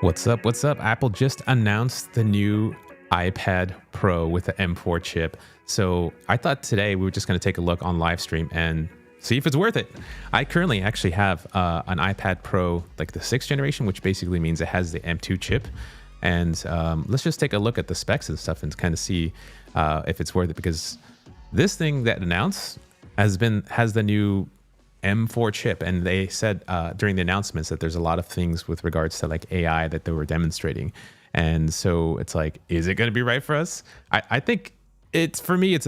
What's up? What's up? Apple just announced the new iPad Pro with the M4 chip. So I thought today we were just going to take a look on live stream and see if it's worth it. I currently actually have an iPad Pro, like the sixth generation, which basically means it has the M2 chip. And let's just take a look at the specs and stuff and kind of see if it's worth it, because this thing that announced has the new M4 chip, and they said during the announcements that there's a lot of things with regards to like AI that they were demonstrating, and so it's like, is it going to be right for us? I think it's, for me, it's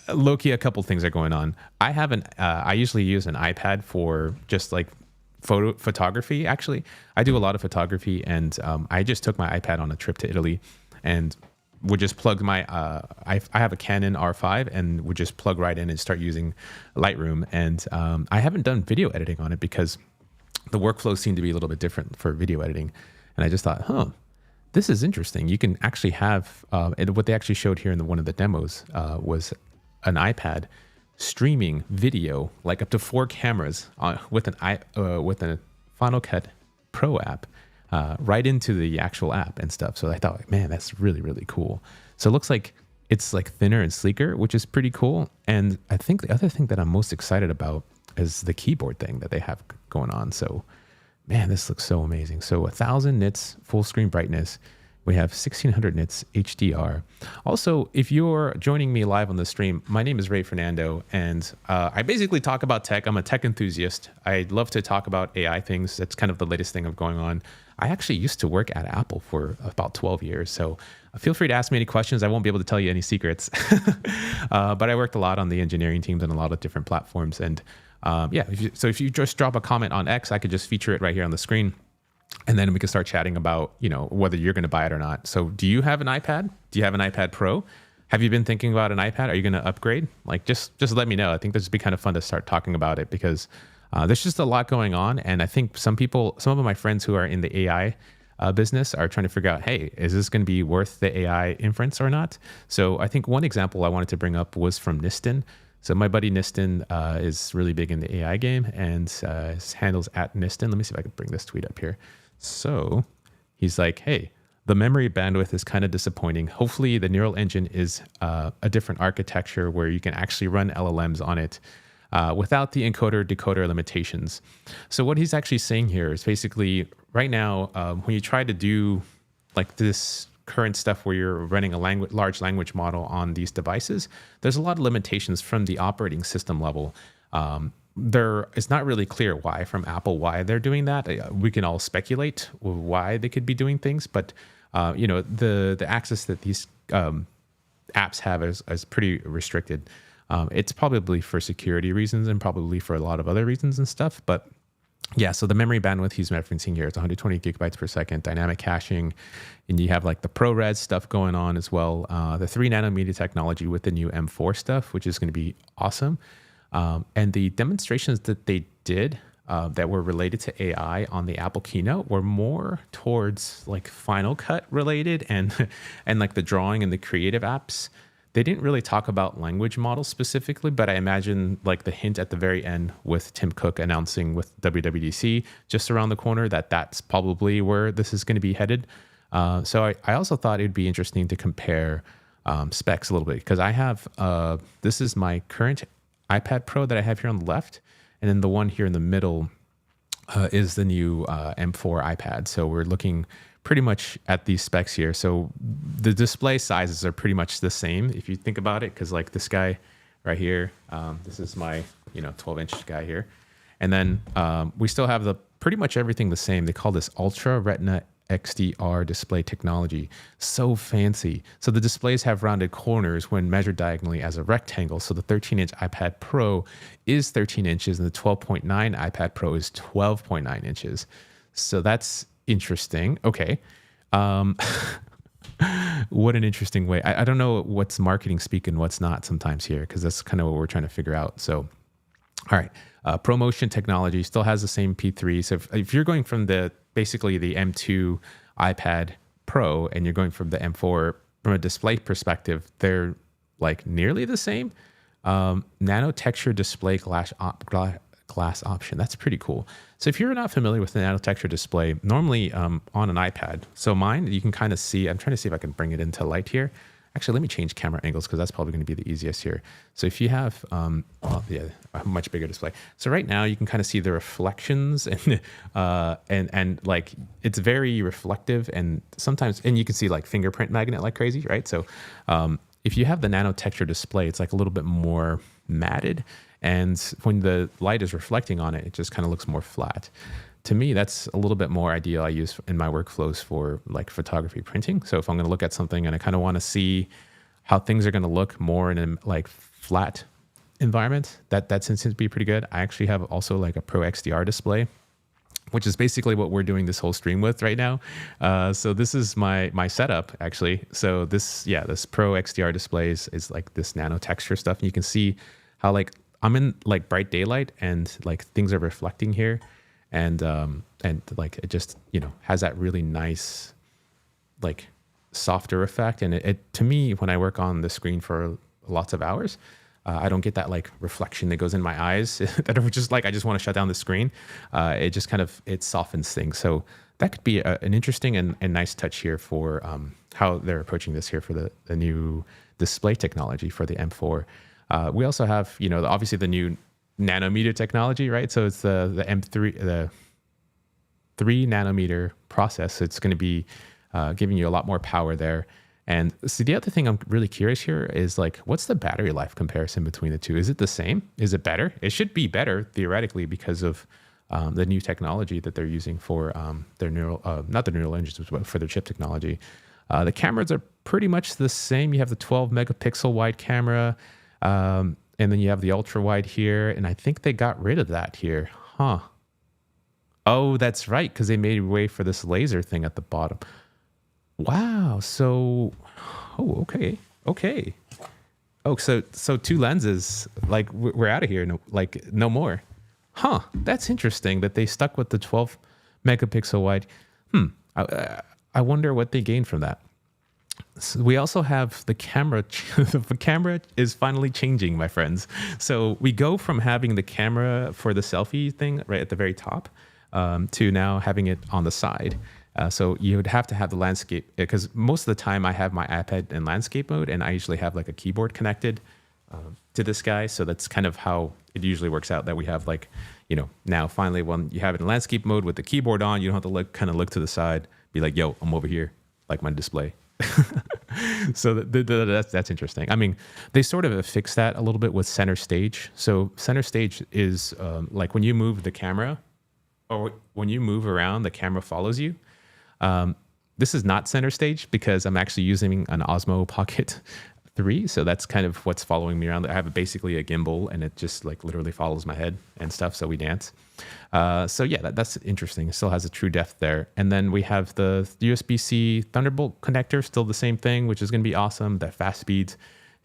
low-key a couple things are going on. I usually use an iPad for just like photography. Actually, I do a lot of photography, and I just took my iPad on a trip to Italy, and would just plug my I have a Canon R5, and would just plug right in and start using Lightroom. And I haven't done video editing on it because the workflow seemed to be a little bit different for video editing. And I just thought, this is interesting. You can actually have and what they actually showed here in one of the demos was an iPad streaming video, like up to 4 cameras with a Final Cut Pro app. Right into the actual app and stuff. So I thought, man, that's really, really cool. So it looks like it's like thinner and sleeker, which is pretty cool. And I think the other thing that I'm most excited about is the keyboard thing that they have going on. So, man, this looks so amazing. So 1000 nits full screen brightness. We have 1600 nits HDR. Also, if you're joining me live on the stream, my name is Ray Fernando, and I basically talk about tech. I'm a tech enthusiast. I love to talk about AI things. That's kind of the latest thing going on. I actually used to work at Apple for about 12 years, so feel free to ask me any questions. I won't be able to tell you any secrets, but I worked a lot on the engineering teams and a lot of different platforms. And if you just drop a comment on X, I could just feature it right here on the screen. And then we can start chatting about, whether you're going to buy it or not. So do you have an iPad? Do you have an iPad Pro? Have you been thinking about an iPad? Are you going to upgrade? Like, just let me know. I think this would be kind of fun to start talking about it, because there's just a lot going on. And I think some of my friends who are in the AI business are trying to figure out, hey, is this going to be worth the AI inference or not? So I think one example I wanted to bring up was from Niston. So my buddy Niston is really big in the AI game, and his handle's at Niston. Let me see if I can bring this tweet up here. So he's like, hey, the memory bandwidth is kind of disappointing. Hopefully the neural engine is a different architecture where you can actually run LLMs on it without the encoder-decoder limitations. So what he's actually saying here is basically, right now, when you try to do like this current stuff where you're running a large language model on these devices, there's a lot of limitations from the operating system level. It's not really clear from Apple why they're doing that. We can all speculate why they could be doing things, but the access that these apps have is pretty restricted. It's probably for security reasons and probably for a lot of other reasons and stuff. But yeah, so the memory bandwidth he's referencing here is 120 gigabytes per second, dynamic caching, and you have like the ProRes stuff going on as well. The 3 nanometer technology with the new M4 stuff, which is going to be awesome. And the demonstrations that they did that were related to AI on the Apple keynote were more towards like Final Cut related and like the drawing and the creative apps. They didn't really talk about language models specifically, but I imagine like the hint at the very end with Tim Cook announcing with WWDC just around the corner that's probably where this is going to be headed. So I also thought it'd be interesting to compare specs a little bit, because I have this is my current iPad Pro that I have here on the left, and then the one here in the middle is the new M4 iPad. So we're looking pretty much at these specs here. So the display sizes are pretty much the same if you think about it, because like this guy right here, this is my 12-inch guy here, and then we still have pretty much everything the same. They call this Ultra Retina XDR display technology. So fancy. So the displays have rounded corners when measured diagonally as a rectangle. So the 13-inch iPad Pro is 13 inches and the 12.9 iPad Pro is 12.9 inches. So that's interesting. Okay. What an interesting way. I don't know what's marketing speak and what's not sometimes here, because that's kind of what we're trying to figure out. So, all right. ProMotion technology still has the same P3. So if you're going from basically the M2 iPad Pro and you're going from the M4, from a display perspective, they're like nearly the same. Nano texture display glass glass option. That's pretty cool. So if you're not familiar with the nano texture display, normally on an iPad, so mine, you can kind of see, I'm trying to see if I can bring it into light here. Actually, let me change camera angles because that's probably going to be the easiest here. So if you have well, yeah, a much bigger display. So right now you can kind of see the reflections and like it's very reflective, and sometimes, and you can see like fingerprint magnet like crazy, right? So if you have the nano texture display, it's like a little bit more matted, and when the light is reflecting on it, it just kind of looks more flat. To me, that's a little bit more ideal. I use in my workflows for like photography printing. So if I'm going to look at something and I kind of want to see how things are going to look more in a like flat environment, that seems to be pretty good. I actually have also like a Pro XDR display, which is basically what we're doing this whole stream with right now. So this is my setup actually. So this Pro XDR displays is like this nano texture stuff. And you can see how like I'm in like bright daylight and like things are reflecting here. And like it just, you know, has that really nice like softer effect. And it to me, when I work on the screen for lots of hours, I don't get that like reflection that goes in my eyes that are just like, I just want to shut down the screen. It just kind of, it softens things. So that could be an interesting and nice touch here for how they're approaching this here for the new display technology for the M4. We also have, you know, obviously the new nanometer technology, right? So it's the M3, the 3 nanometer process. So it's going to be giving you a lot more power there. And so the other thing I'm really curious here is like, what's the battery life comparison between the two? Is it the same? Is it better? It should be better theoretically because of the new technology that they're using for their not the neural engines, but for their chip technology. The cameras are pretty much the same. You have the 12 megapixel wide camera. And then you have the ultra wide here, and I think they got rid of that here. Huh. Oh, that's right, because they made way for this laser thing at the bottom. Wow. So, oh, okay. Okay. Oh, so 2 lenses, like we're out of here. No, like no more. Huh. That's interesting that they stuck with the 12 megapixel wide. I wonder what they gained from that. So we also have the camera. The camera is finally changing, my friends. So we go from having the camera for the selfie thing right at the very top to now having it on the side. So you would have to have the landscape, because most of the time I have my iPad in landscape mode, and I usually have like a keyboard connected to this guy. So that's kind of how it usually works out, that we have like, you know, now finally when you have it in landscape mode with the keyboard on, you don't have to look to the side, be like, yo, I'm over here, like my display. So that's interesting. I mean, they sort of fixed that a little bit with center stage. So center stage is like when you move the camera, or when you move around, the camera follows you. This is not center stage because I'm actually using an Osmo Pocket 3. So that's kind of what's following me around. I have basically a gimbal, and it just like literally follows my head and stuff. So we dance. So yeah, that's interesting. It still has a true depth there. And then we have the USB-C Thunderbolt connector, still the same thing, which is going to be awesome. That fast speed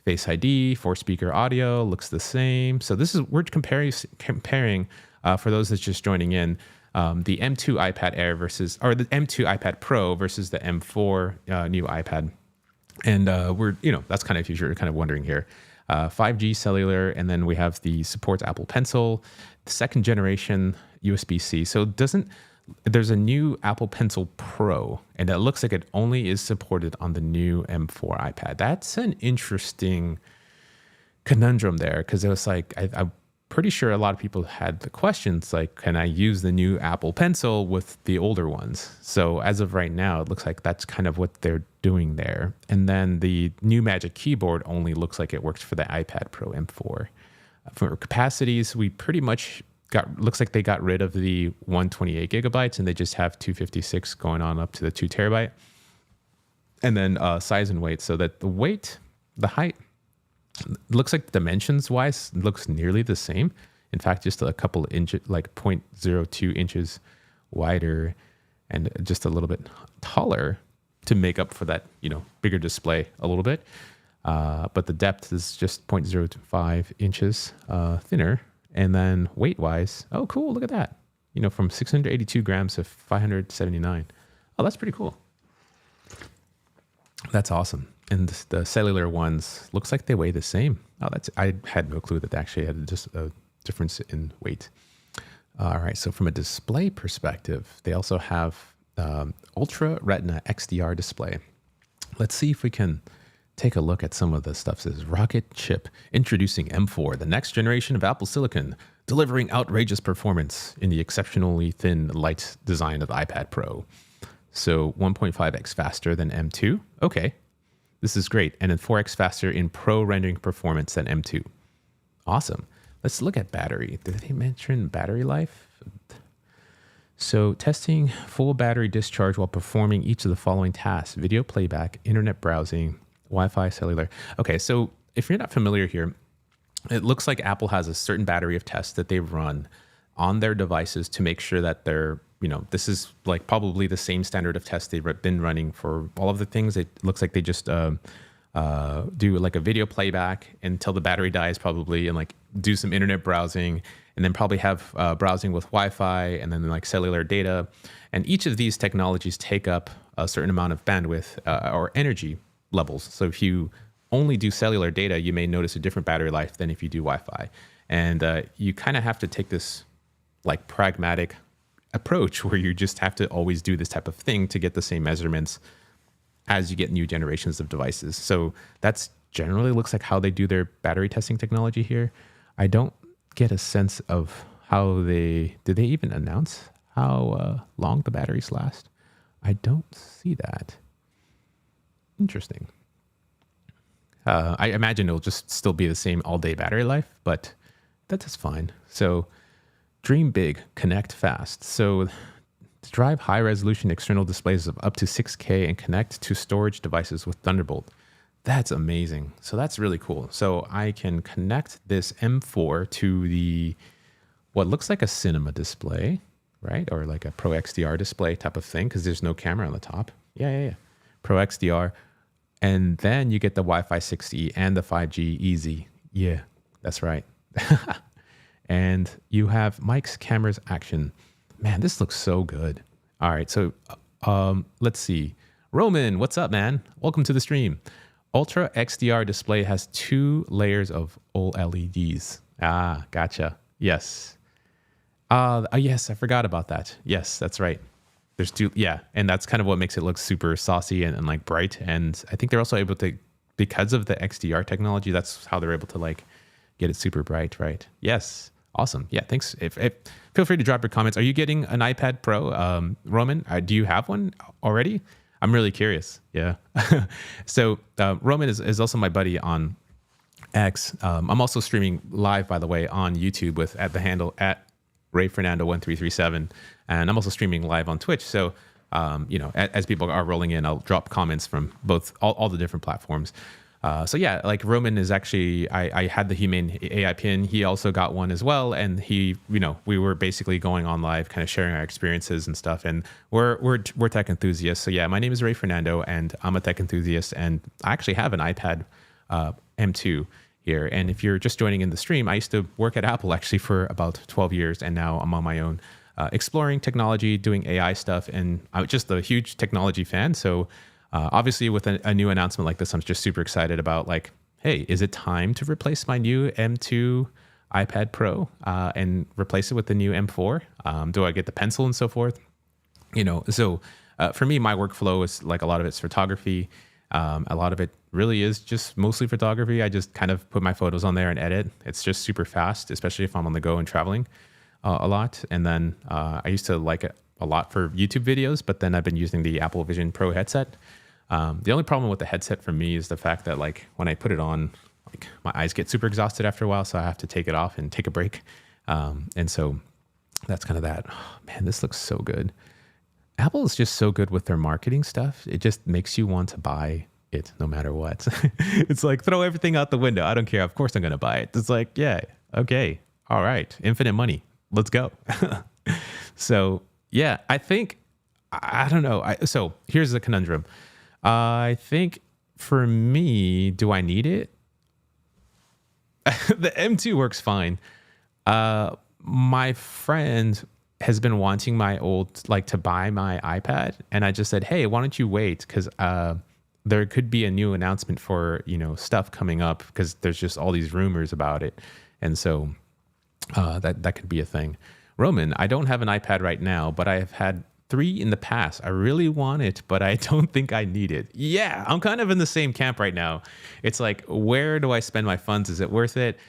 Face ID, 4-speaker audio looks the same. So this is, we're comparing for those that's just joining in, the M2 iPad Air versus, or the M2 iPad Pro versus the M4 new iPad. And we're, you know, that's kind of if you're kind of wondering here. 5G cellular, and then we have the supports Apple Pencil, the 2nd generation USB-C. So there's a new Apple Pencil Pro, and it looks like it only is supported on the new M4 iPad. That's an interesting conundrum there, because it was like, I'm pretty sure a lot of people had the questions like, can I use the new Apple Pencil with the older ones? So as of right now, it looks like that's kind of what they're doing there. And then the new Magic Keyboard only looks like it works for the iPad Pro M4. For capacities, we pretty much looks like they got rid of the 128 gigabytes, and they just have 256 going on up to the 2 terabyte. And then size and weight, so that the height, looks like dimensions wise looks nearly the same. In fact, just a couple of inches, like 0.02 inches wider and just a little bit taller to make up for that, you know, bigger display a little bit. But the depth is just 0.05 inches thinner. And then weight wise, oh, cool. Look at that. You know, from 682 grams to 579. Oh, that's pretty cool. That's awesome. And the cellular ones looks like they weigh the same. Oh, I had no clue that they actually had just a difference in weight. All right. So from a display perspective, they also have Ultra Retina XDR display. Let's see if we can take a look at some of the stuff. It says Rocket Chip introducing M4, the next generation of Apple Silicon, delivering outrageous performance in the exceptionally thin, light design of the iPad Pro. So 1.5x faster than M2. Okay, this is great. And then 4x faster in Pro rendering performance than M2. Awesome. Let's look at battery. Did they mention battery life? So testing full battery discharge while performing each of the following tasks: video playback, internet browsing, Wi-Fi, cellular. Okay, so if you're not familiar here, it looks like Apple has a certain battery of tests that they run on their devices to make sure that they're, this is like probably the same standard of tests they've been running for all of the things. It looks like they just do like a video playback until the battery dies probably, and like do some internet browsing, and then probably have browsing with Wi-Fi and then like cellular data. And each of these technologies take up a certain amount of bandwidth or energy levels. So if you only do cellular data, you may notice a different battery life than if you do Wi-Fi. And you kind of have to take this like pragmatic approach where you just have to always do this type of thing to get the same measurements as you get new generations of devices. So that's generally looks like how they do their battery testing technology here. I don't get a sense of how did they even announce how long the batteries last? I don't see that. Interesting. I imagine it'll just still be the same all day battery life, but that's fine. So dream big, connect fast. So to drive high resolution external displays of up to 6K and connect to storage devices with Thunderbolt. That's amazing. So that's really cool. So I can connect this M4 to what looks like a cinema display, right? Or like a Pro XDR display type of thing, because there's no camera on the top. Yeah. Pro XDR. And then you get the Wi-Fi 6E and the 5G easy. Yeah, that's right. And you have Mike's cameras action. Man, this looks so good. All right, so let's see. Roman, what's up, man? Welcome to the stream. Ultra XDR display has 2 layers of OLEDs. Ah, gotcha. Yes. Yes, I forgot about that. Yes, that's right. There's 2, yeah, and that's kind of what makes it look super saucy and like bright. And I think they're also able to, because of the XDR technology, that's how they're able to like get it super bright, right? Yes. Awesome. Yeah, thanks. If feel free to drop your comments. Are you getting an iPad Pro, Roman? Do you have one already? I'm really curious. Yeah. So Roman is also my buddy on X. I'm also streaming live, by the way, on YouTube at the handle at RayFernando1337, and I'm also streaming live on Twitch. So as people are rolling in, I'll drop comments from both all the different platforms. So yeah, like Roman is actually, I had the Humane AI pin. He also got one as well. And we were basically going on live, kind of sharing our experiences and stuff. And we're tech enthusiasts. So yeah, my name is Ray Fernando and I'm a tech enthusiast. And I actually have an iPad M2 here. And if you're just joining in the stream, I used to work at Apple actually for about 12 years. And now I'm on my own, exploring technology, doing AI stuff. And I'm just a huge technology fan. So obviously, with a new announcement like this, I'm just super excited about like, hey, is it time to replace my new M2 iPad Pro and replace it with the new M4? Do I get the pencil and so forth? So for me, my workflow is like a lot of it's photography. A lot of it really is just mostly photography. I just kind of put my photos on there and edit. It's just super fast, especially if I'm on the go and traveling a lot. And then I used to like it a lot for YouTube videos, but then I've been using the Apple Vision Pro headset. The only problem with the headset for me is the fact that like when I put it on, like my eyes get super exhausted after a while, so I have to take it off and take a break. And so that's kind of that. Oh, man, this looks so good. Apple is just so good with their marketing stuff. It just makes you want to buy it no matter what. It's like throw everything out the window. I don't care. Of course I'm going to buy it. It's like, yeah, okay. All right. Infinite money. Let's go. So yeah, I think, I don't know. So here's the conundrum. I think for me, do I need it? The M2 works fine. My friend has been wanting to buy my iPad. And I just said, hey, why don't you wait? Because there could be a new announcement for, stuff coming up because there's just all these rumors about it. And so that could be a thing. Roman, I don't have an iPad right now, but I have had three in the past. I really want it, but I don't think I need it. Yeah, I'm kind of in the same camp right now. It's like, where do I spend my funds? Is it worth it?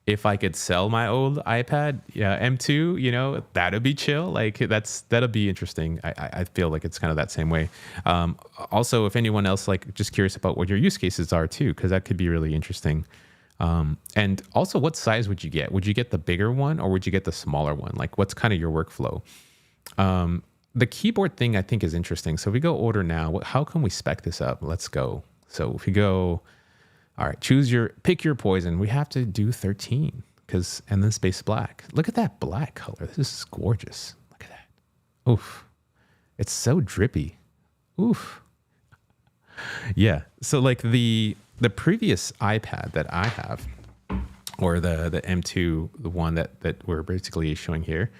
If I could sell my old iPad, yeah, M2, that'd be chill. Like that'll be interesting. I feel like it's kind of that same way. Also, if anyone else like just curious about what your use cases are too, because that could be really interesting. And also, what size would you get? Would you get the bigger one or would you get the smaller one? Like, what's kind of your workflow? The keyboard thing I think is interesting. So if we go order now, how can we spec this up? Let's go. So if we go, all right, pick your poison. We have to do 13 and then space black. Look at that black color. This is gorgeous. Look at that. Oof. It's so drippy. Oof. Yeah. So like the previous iPad that I have, or the M2, the one that we're basically showing here.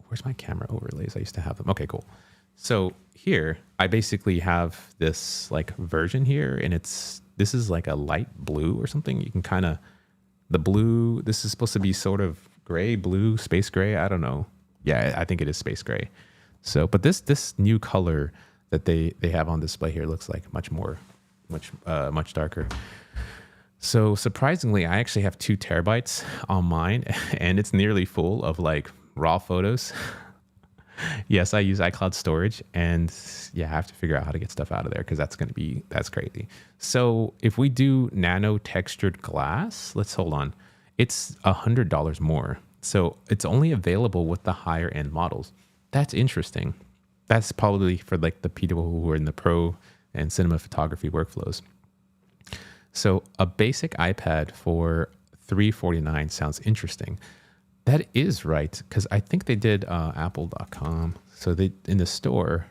Where's my camera overlays? I used to have them. Okay, cool. So here, I basically have this like version here, and this is like a light blue or something. You can kind of, the blue, this is supposed to be sort of gray, blue, space gray. I don't know. Yeah, I think it is space gray. So, but this new color that they have on display here looks like much darker. So surprisingly, I actually have 2 terabytes on mine, and it's nearly full of like raw photos. Yes, I use iCloud storage, and yeah, I have to figure out how to get stuff out of there because that's crazy. So if we do nano textured glass, let's hold on. It's $100 more. So it's only available with the higher end models. That's interesting. That's probably for like the people who are in the pro and cinema photography workflows. So a basic iPad for $349 sounds interesting. That is right, because I think they did apple.com. So they in the store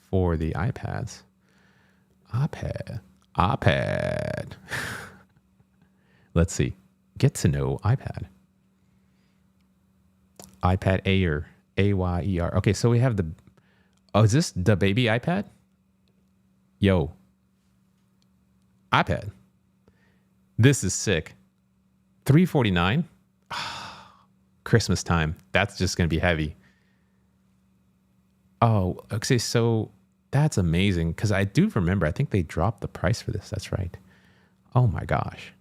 for the iPads. iPad. Let's see. Get to know iPad. iPad Ayer. Ayer. Okay, so we have is this the baby iPad? Yo. iPad. This is sick. $349. Christmas time. That's just going to be heavy. Oh, okay. So that's amazing because I do remember, I think they dropped the price for this. That's right. Oh my gosh.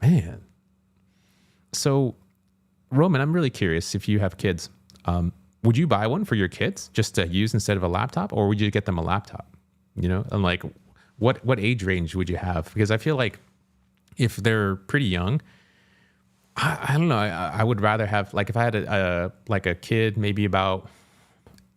Man. So, Roman, I'm really curious if you have kids. Would you buy one for your kids just to use instead of a laptop, or would you get them a laptop? And like what age range would you have? Because I feel like if they're pretty young, I don't know. I would rather have, like, if I had a kid, maybe about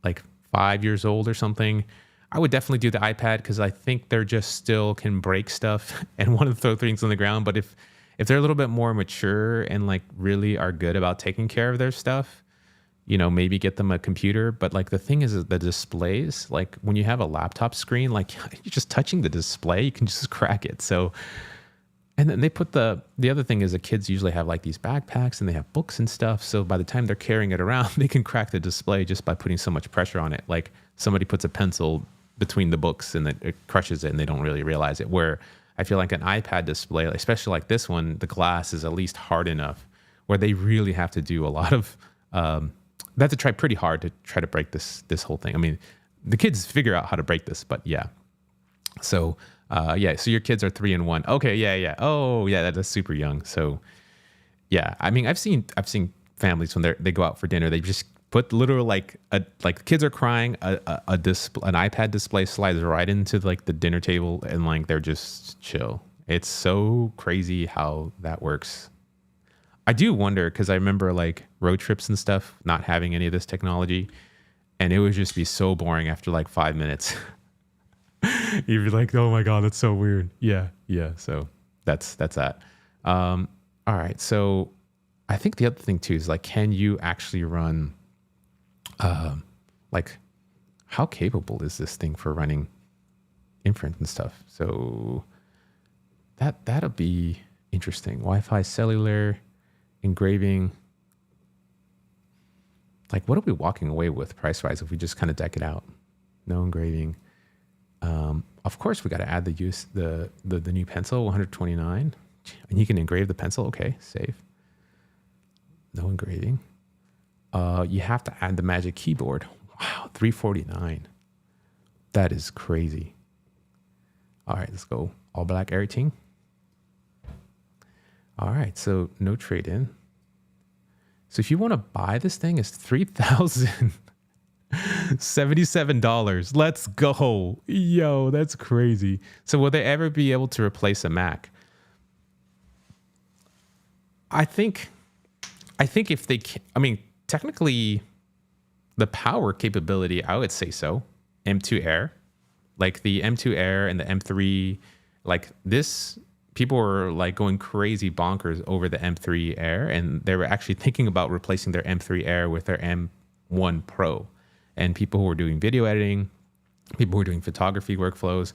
like 5 years old or something, I would definitely do the iPad because I think they're just still can break stuff and want to throw things on the ground. But if they're a little bit more mature and like really are good about taking care of their stuff, maybe get them a computer. But like the thing is the displays, like when you have a laptop screen, like you're just touching the display, you can just crack it. So. And then they put the other thing is the kids usually have like these backpacks and they have books and stuff. So by the time they're carrying it around, they can crack the display just by putting so much pressure on it. Like somebody puts a pencil between the books and it crushes it and they don't really realize it. Where I feel like an iPad display, especially like this one, the glass is at least hard enough where they really have to do a lot of, they have to try pretty hard to try to break this whole thing. I mean, the kids figure out how to break this, but yeah. So, so your kids are 3 and 1. Okay, yeah. Oh, yeah, that's super young. So, yeah, I mean, I've seen families when they go out for dinner, they just put literal like kids are crying, an iPad display slides right into like the dinner table, and like they're just chill. It's so crazy how that works. I do wonder because I remember like road trips and stuff not having any of this technology, and it would just be so boring after like 5 minutes. You'd be like, oh my God, that's so weird. Yeah. So that's that. All right. So I think the other thing too is like, can you actually run, like how capable is this thing for running inference and stuff? So that'll be interesting. Wi-Fi, cellular, engraving. Like, what are we walking away with price-wise if we just kind of deck it out? No engraving. Of course, we got to add the new pencil, 129, and you can engrave the pencil. Okay, save. No engraving. You have to add the Magic Keyboard. Wow, $349. That is crazy. All right, let's go all black everything. All right, so no trade in. So if you want to buy this thing, it's $3,077. Let's go. Yo, that's crazy. So will they ever be able to replace a Mac? I think if they can, I mean, technically the power capability, I would say so. M2 Air, like the M2 Air and the M3, like this, people were like going crazy bonkers over the M3 Air, and they were actually thinking about replacing their M3 Air with their M1 Pro. And people who were doing video editing, people who were doing photography workflows,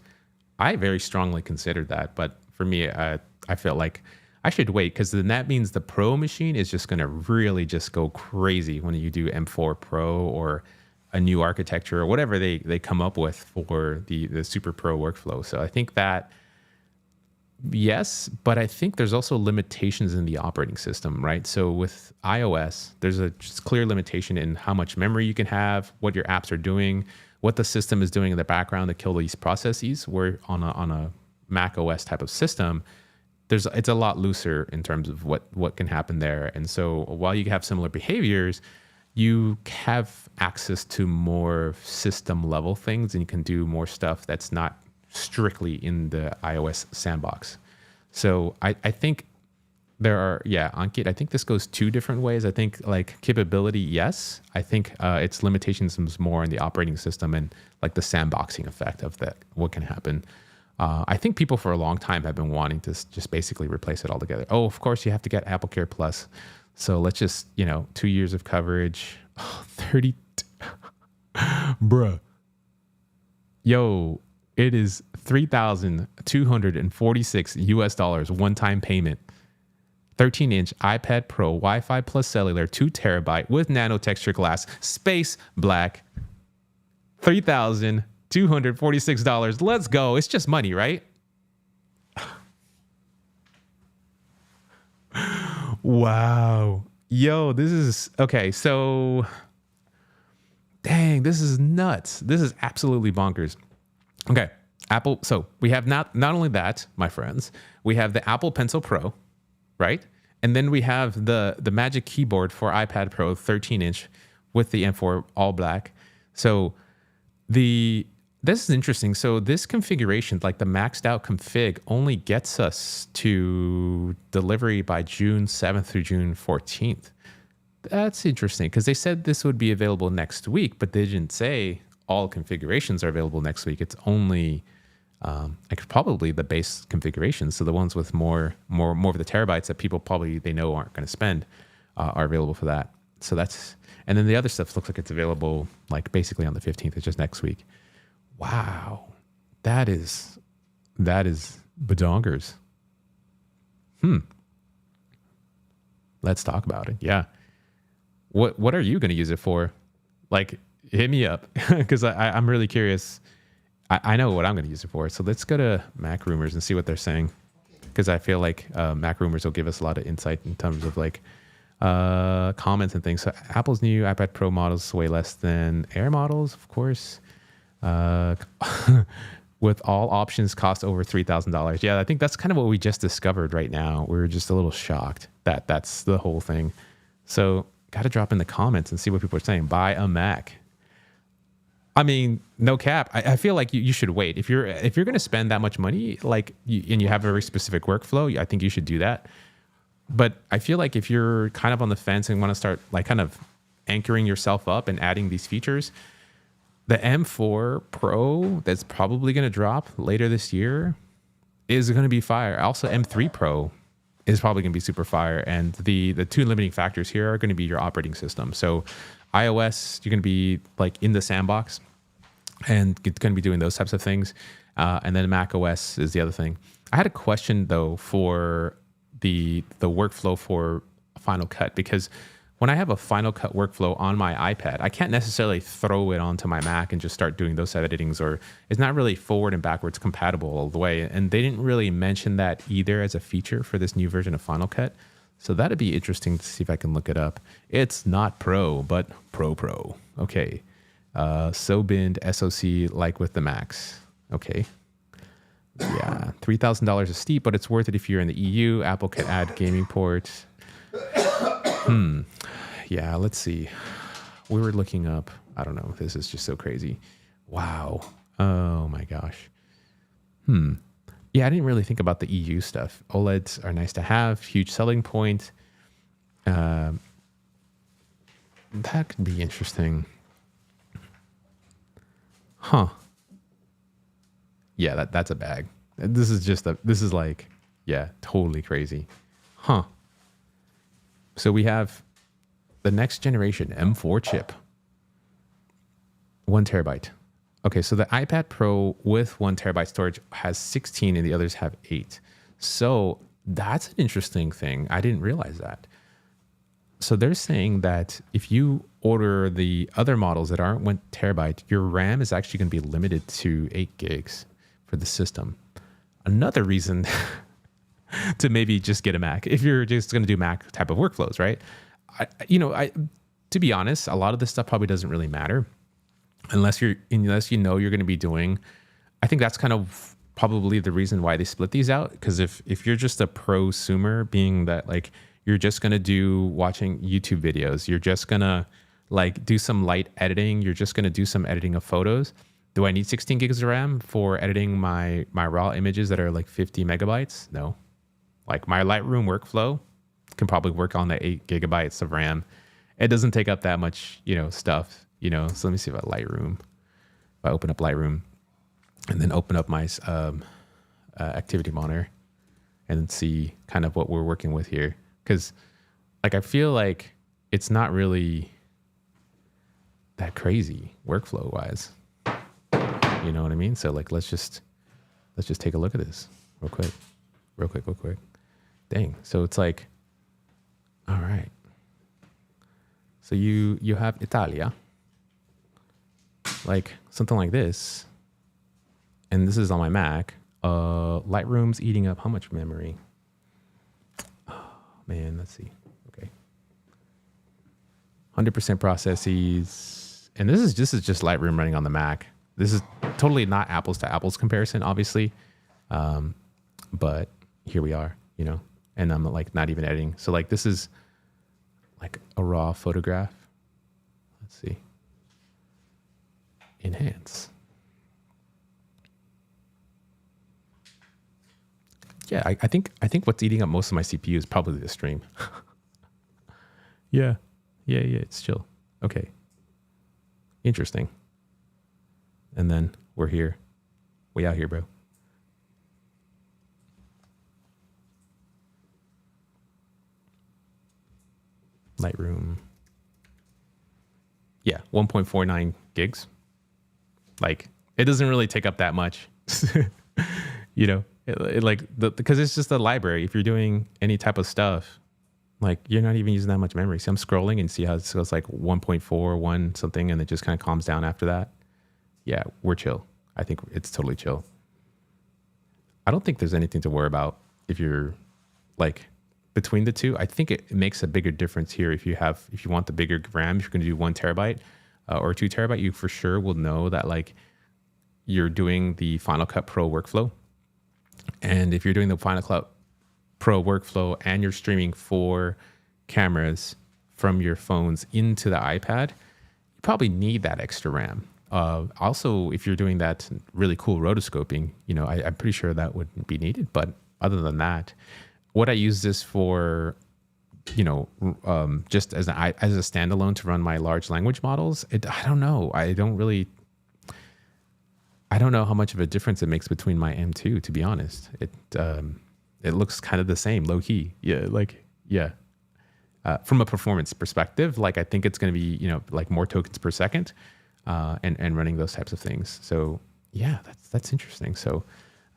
I very strongly considered that. But for me, I felt like I should wait, because then that means the Pro machine is just going to really just go crazy when you do M4 Pro or a new architecture or whatever they come up with for the Super Pro workflow. So I think that, yes, but I think there's also limitations in the operating system, right? So with iOS, there's a just clear limitation in how much memory you can have, what your apps are doing, what the system is doing in the background to kill these processes. Where on a Mac OS type of system, it's a lot looser in terms of what can happen there. And so while you have similar behaviors, you have access to more system level things, and you can do more stuff that's not strictly in the iOS sandbox. So I think there are, Ankit, I think this goes two different ways. I think like capability, yes. I think its limitations is more in the operating system and like the sandboxing effect of that, what can happen. I think people for a long time have been wanting to just basically replace it altogether. Oh, of course you have to get AppleCare Plus. So let's just, 2 years of coverage, 30, bruh. Yo, it is $3,246 one-time payment. 13-inch iPad Pro, Wi-Fi plus cellular, 2 terabyte with nano texture glass, space black. $3,246. Let's go. It's just money, right? Wow. Yo, this is okay. So, dang, this is nuts. This is absolutely bonkers. Okay, Apple. So we have not only that, my friends, we have the Apple Pencil Pro, right? And then we have the Magic Keyboard for iPad Pro 13-inch with the M4 all black. So this is interesting. So this configuration, like the maxed out config, only gets us to delivery by June 7th through June 14th. That's interesting, because they said this would be available next week, but they didn't say all configurations are available next week. It's only probably the base configurations. So the ones with more of the terabytes that people probably they know aren't going to spend are available for that. So that's, and then the other stuff looks like it's available like basically on the 15th. It's just next week. Wow, that is badonkers. Let's talk about it. Yeah, what are you going to use it for? Like, hit me up, because I'm really curious. I know what I'm going to use it for. So let's go to Mac Rumors and see what they're saying, because I feel like Mac Rumors will give us a lot of insight in terms of like comments and things. So Apple's new iPad Pro models way less than Air models, of course. With all options cost over $3,000. Yeah, I think that's kind of what we just discovered right now. We were just a little shocked that that's the whole thing. So got to drop in the comments and see what people are saying. Buy a Mac. I mean, no cap. I feel like you should wait. If you're going to spend that much money, like, and you have a very specific workflow, I think you should do that. But I feel like if you're kind of on the fence and want to start like kind of anchoring yourself up and adding these features, the M4 Pro that's probably going to drop later this year is going to be fire. Also, M3 Pro is probably going to be super fire. And the two limiting factors here are going to be your operating system. So iOS, you're going to be like in the sandbox and it's going to be doing those types of things. And then Mac OS is the other thing. I had a question though for the workflow for Final Cut, because when I have a Final Cut workflow on my iPad, I can't necessarily throw it onto my Mac and just start doing those editings, or it's not really forward and backwards compatible all the way. And they didn't really mention that either as a feature for this new version of Final Cut. So that'd be interesting to see if I can look it up. It's not Pro, but Pro. Okay. SOBIND SoC like with the Max. Okay. Yeah, $3,000 is steep, but it's worth it if you're in the EU. Apple could add gaming ports. Yeah, let's see. We were looking up. I don't know. This is just so crazy. Wow. Oh my gosh. Yeah, I didn't really think about the EU stuff. OLEDs are nice to have. Huge selling point. That could be interesting. Huh. Yeah, that's a bag. This is like, yeah, totally crazy. Huh. So we have the next generation M4 chip. 1 terabyte. Okay, so the iPad Pro with 1 terabyte storage has 16 and the others have 8. So that's an interesting thing. I didn't realize that. So they're saying that if you order the other models that aren't 1 terabyte, your RAM is actually going to be limited to 8 gigs for the system. Another reason to maybe just get a Mac if you're just going to do Mac type of workflows, right? To be honest, a lot of this stuff probably doesn't really matter unless you know you're going to be doing. I think that's kind of probably the reason why they split these out. Because if you're just a prosumer, being that like you're just going to do watching YouTube videos, you're just going to like do some light editing, you're just going to do some editing of photos. Do I need 16 gigs of RAM for editing my raw images that are like 50 megabytes? No. Like my Lightroom workflow can probably work on the 8 gigabytes of RAM. It doesn't take up that much, stuff, So let me see about Lightroom. If I open up Lightroom and then open up my activity monitor and see kind of what we're working with here. Because like I feel like it's not really that crazy workflow wise. You know what I mean? So like let's just take a look at this real quick. Dang. So it's like, all right. So you have Italia, like something like this, and this is on my Mac. Lightroom's eating up how much memory? Oh man, let's see. Okay, 100% processes, and this is just Lightroom running on the Mac. This is totally not apples to apples comparison, obviously, but here we are, and I'm like not even editing. So like this is like a raw photograph. Let's see. Enhance. Yeah, I think what's eating up most of my CPU is probably the stream. Yeah, it's chill. Okay. Interesting. And then we're here. Way out here, bro. Lightroom. Yeah, 1.49 gigs. Like, it doesn't really take up that much. Because it's just a library. If you're doing any type of stuff, like you're not even using that much memory. So I'm scrolling and see how it goes like 1.41 something, and it just kind of calms down after that. Yeah, we're chill. I think it's totally chill. I don't think there's anything to worry about if you're like between the two. I think it makes a bigger difference here if you want the bigger RAM. If you're going to do 1 terabyte or 2 terabyte, you for sure will know that like you're doing the Final Cut Pro workflow. And if you're doing the Final Cut Pro workflow and you're streaming 4 cameras from your phones into the iPad, you probably need that extra RAM. Also, if you're doing that really cool rotoscoping, I'm pretty sure that wouldn't be needed. But other than that, what I use this for, just as a standalone to run my large language models, I don't know. I don't know how much of a difference it makes between my M2, to be honest. It looks kind of the same, low key. Yeah, from a performance perspective, like I think it's going to be, like more tokens per second. And running those types of things. So yeah, that's interesting. So,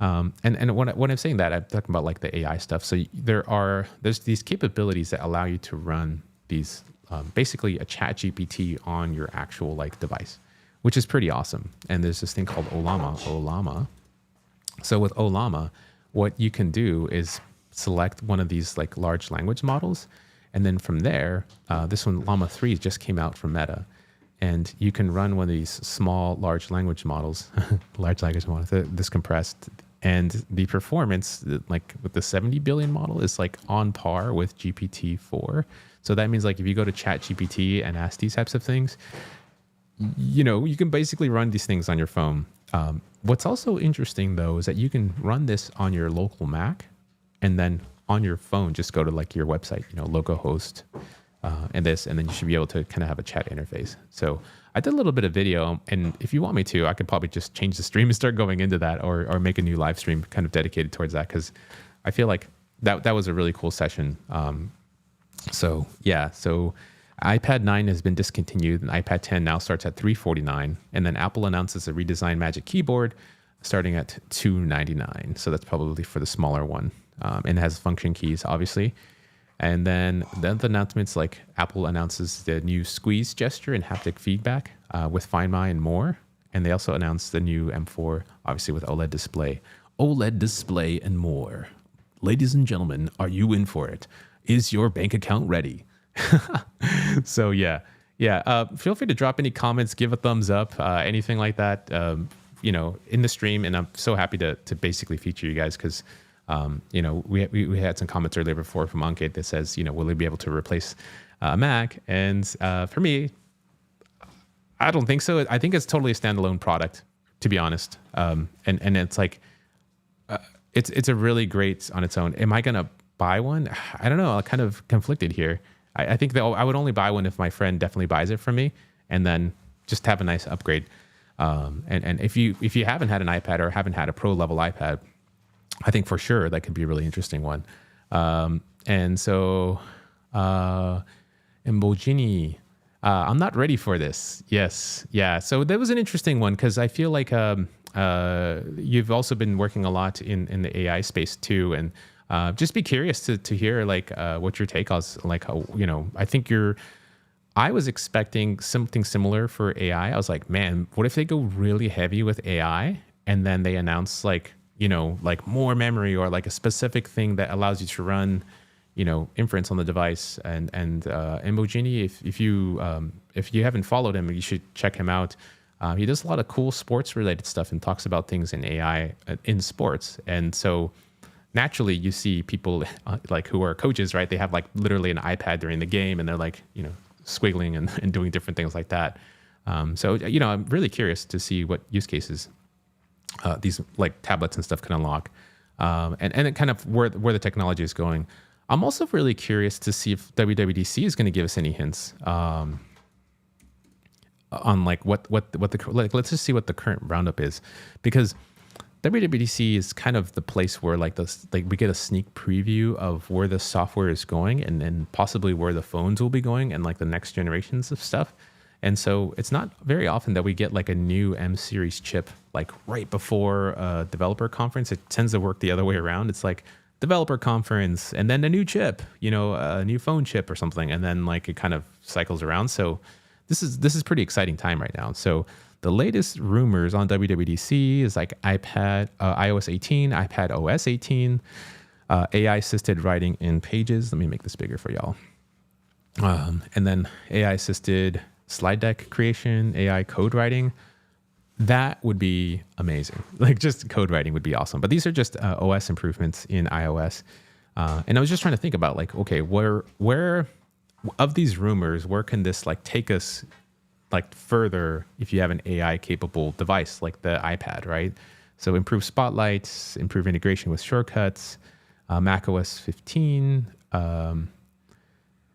and when I'm saying that, I'm talking about like the AI stuff. So there's these capabilities that allow you to run these, basically a chat GPT on your actual like device, which is pretty awesome. And there's this thing called Olama. So with Olama, what you can do is select one of these like large language models. And then from there, this one, Llama 3, just came out from Meta. And you can run one of these small, large language models, this compressed. And the performance, like with the 70 billion model, is like on par with GPT-4. So that means like if you go to ChatGPT and ask these types of things, you can basically run these things on your phone. What's also interesting though is that you can run this on your local Mac, and then on your phone, just go to like your website, localhost, and then you should be able to kind of have a chat interface. So I did a little bit of video, and if you want me to, I could probably just change the stream and start going into that, or make a new live stream kind of dedicated towards that, because I feel like that was a really cool session. So iPad 9 has been discontinued, and iPad 10 now starts at $349, and then Apple announces a redesigned Magic Keyboard starting at $299. So that's probably for the smaller one, and it has function keys, obviously. And then the announcements, like Apple announces the new squeeze gesture and haptic feedback with Find My and more. And they also announced the new M4, obviously with OLED display and more. Ladies and gentlemen, are you in for it? Is your bank account ready? So yeah. Feel free to drop any comments, give a thumbs up, anything like that, in the stream. And I'm so happy to basically feature you guys, because we had some comments earlier before from Ankit that says, will they be able to replace Mac? And for me, I don't think so. I think it's totally a standalone product, to be honest. And it's like, it's a really great on its own. Am I going to buy one? I don't know. I'm kind of conflicted here. I think that I would only buy one if my friend definitely buys it from me, and then just have a nice upgrade. And if you haven't had an iPad or haven't had a pro level iPad, I think for sure that could be a really interesting one. And so, Mbojini, I'm not ready for this. Yes. Yeah. So that was an interesting one, because I feel like you've also been working a lot in the AI space too. And just be curious to hear what your take is. I was expecting something similar for AI. I was like, man, what if they go really heavy with AI and then they announce more memory, or like a specific thing that allows you to run, inference on the device. And Mbojini, if you haven't followed him, you should check him out. He does a lot of cool sports related stuff and talks about things in AI in sports. And so naturally you see people who are coaches, right? They have literally an iPad during the game, and they're squiggling and doing different things like that. So I'm really curious to see what use cases these tablets and stuff can unlock, and it kind of where the technology is going. I'm also really curious to see if WWDC is going to give us any hints on let's just see what the current roundup is, because WWDC is kind of the place where we get a sneak preview of where the software is going, and possibly where the phones will be going, and the next generations of stuff. And so it's not very often that we get a new M series chip right before a developer conference. It tends to work the other way around. It's developer conference and then a new chip, a new phone chip or something, and then it kind of cycles around. So this is pretty exciting time right now. So the latest rumors on WWDC is iPad, iOS 18, iPad OS 18, AI assisted writing in Pages. Let me make this bigger for y'all. And then AI assisted slide deck creation, AI code writing. That would be amazing. Just code writing would be awesome. But these are just OS improvements in iOS. And I was just trying to think about okay, where of these rumors, where can this take us further if you have an AI capable device like the iPad, right? So improve spotlights, improve integration with shortcuts, Mac OS 15.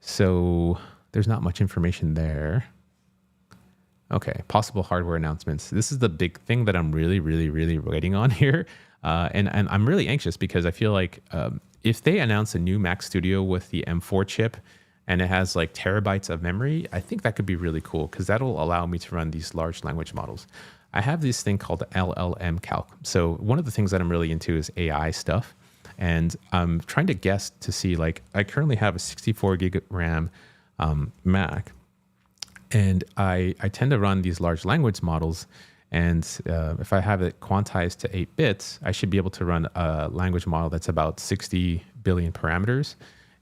So there's not much information there. Okay, possible hardware announcements. This is the big thing that I'm really, really, really waiting on here. And I'm really anxious, because I feel if they announce a new Mac Studio with the M4 chip, and it has terabytes of memory, I think that could be really cool, because that'll allow me to run these large language models. I have this thing called LLM Calc. So one of the things that I'm really into is AI stuff. And I'm trying to guess to see, I currently have a 64 gig RAM Mac, and I tend to run these large language models. And if I have it quantized to 8 bits, I should be able to run a language model that's about 60 billion parameters.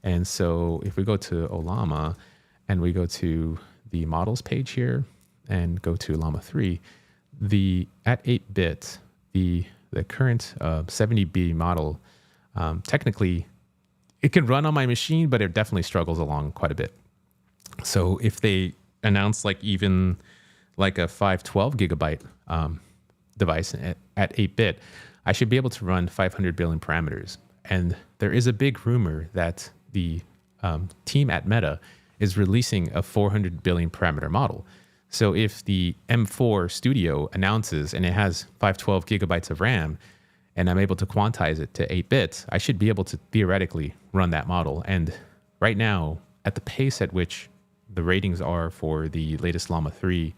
And so if we go to Olama and we go to the models page here and go to Llama 3, at 8 bit, the current 70B model, technically it can run on my machine, but it definitely struggles along quite a bit. So if they announce like even like a 512 gigabyte device at 8 bit, I should be able to run 500 billion parameters. And there is a big rumor that the team at Meta is releasing a 400 billion parameter model. So if the M4 Studio announces and it has 512 gigabytes of RAM, and I'm able to quantize it to 8 bits, I should be able to theoretically run that model. And right now, at the pace at which the ratings are for the latest Llama 3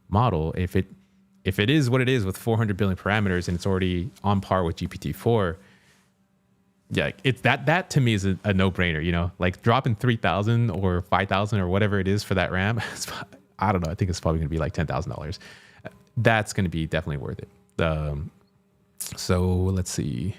model, if it is what it is with 400 billion parameters and it's already on par with GPT-4, yeah, it's that to me is a no-brainer. Like dropping 3,000 or 5,000 or whatever it is for that RAM. I don't know. I think it's probably going to be like $10,000. That's going to be definitely worth it. So let's see.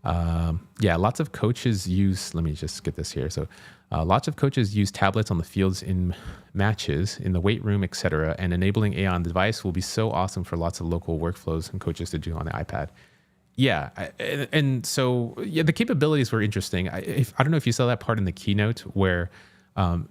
Lots of coaches use, let me just get this here. So lots of coaches use tablets on the fields in matches, in the weight room, etc. And enabling AI on the device will be so awesome for lots of local workflows and coaches to do on the iPad. Yeah. The capabilities were interesting. I don't know if you saw that part in the keynote where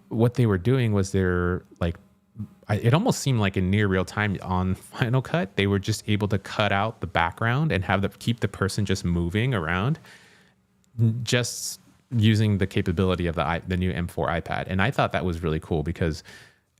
what they were doing was it almost seemed like in near real time on Final Cut, they were just able to cut out the background and keep the person just moving around, just using the capability of the new M4 iPad. And I thought that was really cool because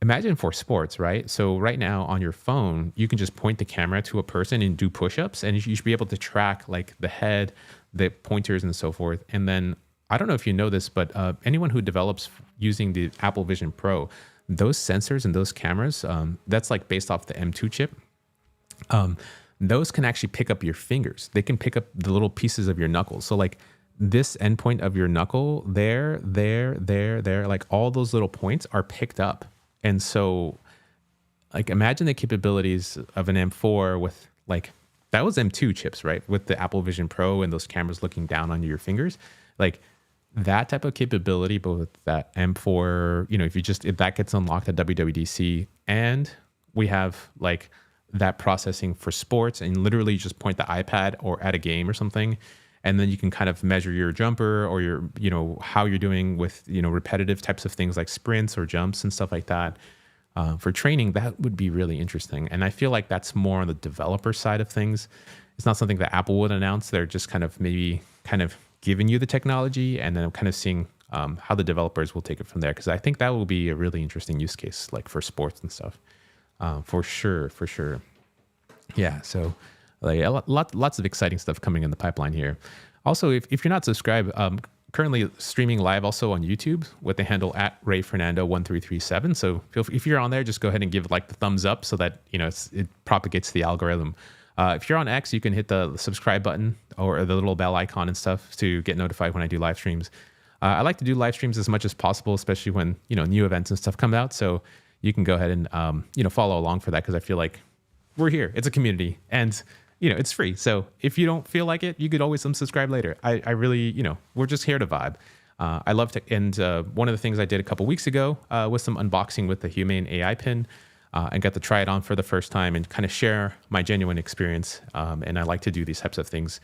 imagine for sports, right? So right now on your phone, you can just point the camera to a person and do push-ups, and you should be able to track like the head, the pointers and so forth. And then I don't know if you know this, but anyone who develops using the Apple Vision Pro, those sensors and those cameras, that's like based off the M2 chip. Those can actually pick up your fingers. They can pick up the little pieces of your knuckles. So like this endpoint of your knuckle, there, like all those little points are picked up. And so like imagine the capabilities of an M4 with like, that was M2 chips, right? With the Apple Vision Pro and those cameras looking down on your fingers. Like that type of capability, but with that M4, if that gets unlocked at WWDC, and we have like that processing for sports and literally just point the iPad or at a game or something, and then you can kind of measure your jumper or your, how you're doing with, repetitive types of things like sprints or jumps and stuff like that. For training, that would be really interesting. And I feel like that's more on the developer side of things. It's not something that Apple would announce. They're just kind of giving you the technology, and then I'm kind of seeing how the developers will take it from there, because I think that will be a really interesting use case, like for sports and stuff, for sure. Yeah, so like lots of exciting stuff coming in the pipeline here. Also, if you're not subscribed, currently streaming live also on YouTube with the handle at RayFernando1337. So if you're on there, just go ahead and give like the thumbs up so that it propagates the algorithm. If you're on X, you can hit the subscribe button or the little bell icon and stuff to get notified when I do live streams. I like to do live streams as much as possible, especially when new events and stuff come out. So you can go ahead and follow along for that, because I feel like we're here. It's a community, and it's free. So if you don't feel like it, you could always unsubscribe later. I really, we're just here to vibe. I love to, and one of the things I did a couple weeks ago was some unboxing with the Humane AI pin. And got to try it on for the first time and kind of share my genuine experience. And I like to do these types of things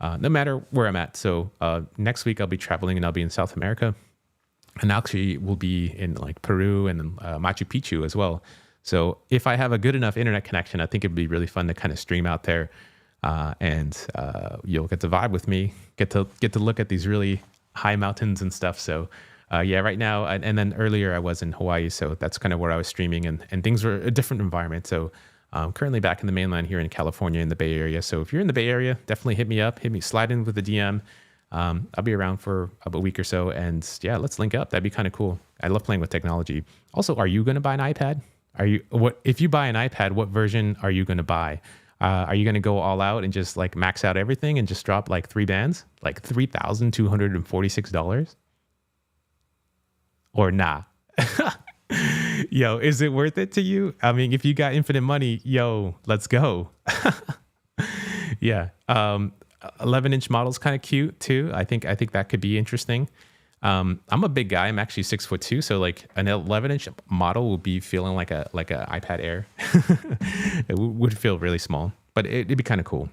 no matter where I'm at. So next week I'll be traveling, and I'll be in South America. And actually we'll be in like Peru and Machu Picchu as well. So if I have a good enough internet connection, I think it'd be really fun to kind of stream out there. And you'll get to vibe with me, get to look at these really high mountains and stuff. So right now, and then earlier I was in Hawaii, so that's kind of where I was streaming, and things were a different environment. So currently back in the mainland here in California in the Bay Area. So if you're in the Bay Area, definitely hit me up, slide in with the DM. I'll be around for about a week or so, and yeah, let's link up. That'd be kind of cool. I love playing with technology. Also, are you going to buy an iPad? If you buy an iPad, what version are you going to buy? Are you going to go all out and just like max out everything and just drop like 3 bands, like $3,246? Or nah? Yo, is it worth it to you? I mean, if you got infinite money, yo, let's go. Yeah. 11-inch model's kind of cute too. I think that could be interesting. I'm a big guy. I'm actually 6'2", so like an 11-inch model would be feeling like a iPad Air. It would feel really small, but it'd be kind of cool.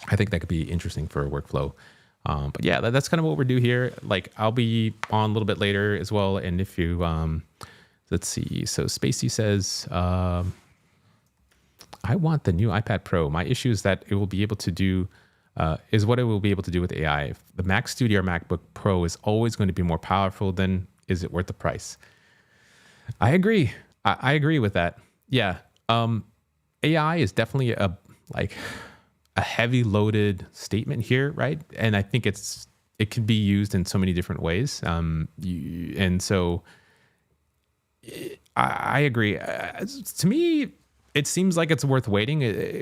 I think that could be interesting for a workflow. But yeah, that's kind of what we're doing here. Like I'll be on a little bit later as well. And if you, let's see. So Spacey says, I want the new iPad Pro. My issue is that it will be able to do, is what it will be able to do with AI. The Mac Studio or MacBook Pro is always going to be more powerful, then is it worth the price? I agree. I agree with that. Yeah. AI is definitely a heavy loaded statement here, right? And I think it can be used in so many different ways. And so I agree. To me, it seems like it's worth waiting.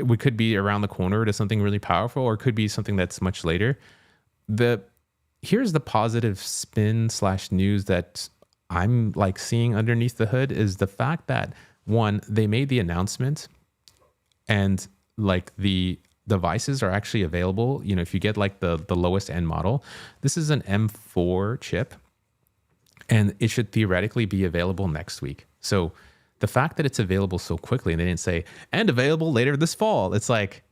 We could be around the corner to something really powerful, or it could be something that's much later. Here's the positive spin / news that I'm like seeing underneath the hood is the fact that one, they made the announcement and like the devices are actually available. You know, if you get like the lowest end model, this is an M4 chip and it should theoretically be available next week. So the fact that it's available so quickly and they didn't say, and available later this fall, it's like,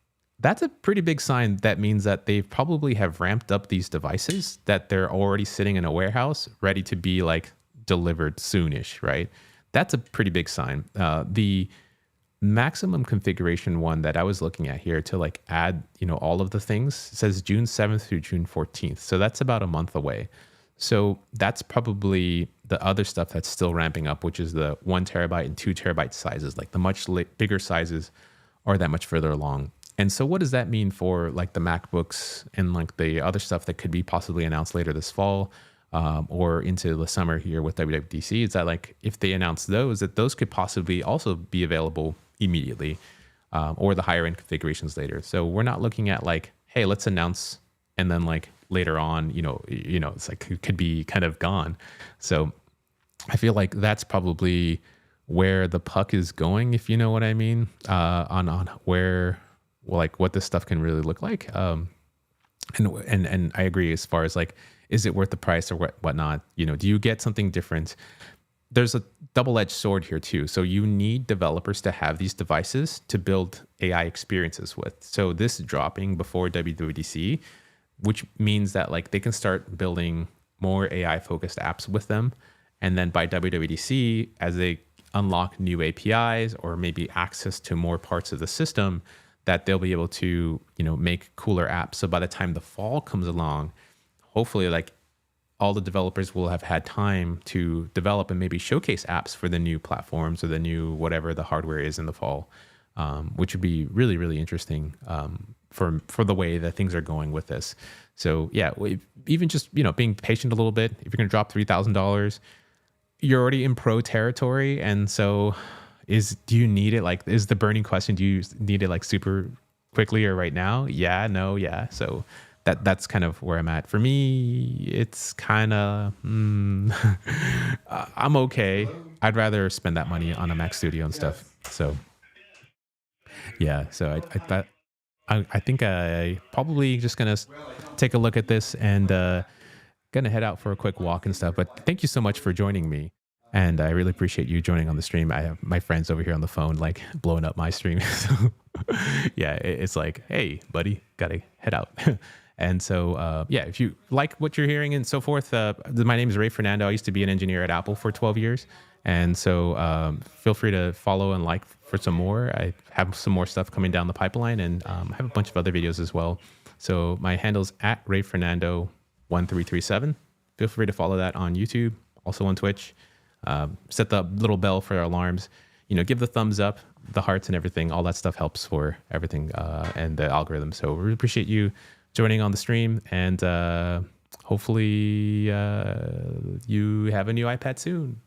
that's a pretty big sign. That means that they probably have ramped up these devices, that they're already sitting in a warehouse ready to be like delivered soonish, right? That's a pretty big sign. The maximum configuration one that I was looking at here to like add, you know, all of the things says June 7th through June 14th. So that's about a month away. So that's probably the other stuff that's still ramping up, which is the 1 terabyte and 2 terabyte sizes. Like the much bigger sizes are that much further along. And so what does that mean for like the MacBooks and like the other stuff that could be possibly announced later this fall or into the summer here with WWDC? Is that like if they announce those, that those could possibly also be available immediately or the higher end configurations later. So we're not looking at like, hey, let's announce and then like later on, you know, it's like it could be kind of gone. So I feel like that's probably where the puck is going, if you know what I mean, on where like what this stuff can really look like. And I agree as far as like, is it worth the price or whatnot? You know, do you get something different? There's a double-edged sword here too. So you need developers to have these devices to build AI experiences with. So this dropping before WWDC, which means that like they can start building more AI focused apps with them. And then by WWDC, as they unlock new APIs or maybe access to more parts of the system, that they'll be able to, you know, make cooler apps. So by the time the fall comes along, hopefully like all the developers will have had time to develop and maybe showcase apps for the new platforms or the new whatever the hardware is in the fall, which would be really, really interesting for the way that things are going with this. So yeah, even just, you know, being patient a little bit. If you're going to drop $3,000, you're already in pro territory. And so do you need it? Like, is the burning question, do you need it like super quickly or right now? Yeah, no, yeah. So that's kind of where I'm at. For me, it's kind of, I'm okay. I'd rather spend that money on a Mac Studio and stuff. So yeah, so I thought, I think I probably just gonna take a look at this and gonna head out for a quick walk and stuff. But thank you so much for joining me, and I really appreciate you joining on the stream. I have my friends over here on the phone like blowing up my stream. So yeah, it's like, hey, buddy, gotta head out. And so yeah, if you like what you're hearing and so forth, my name is Ray Fernando. I used to be an engineer at Apple for 12 years. And so feel free to follow and like for some more. I have some more stuff coming down the pipeline, and I have a bunch of other videos as well. So my handle's at Ray Fernando 1337. Feel free to follow that on YouTube, also on Twitch. Set the little bell for our alarms. You know, give the thumbs up, the hearts and everything. All that stuff helps for everything and the algorithm. So we really appreciate you joining on the stream, and hopefully you have a new iPad soon.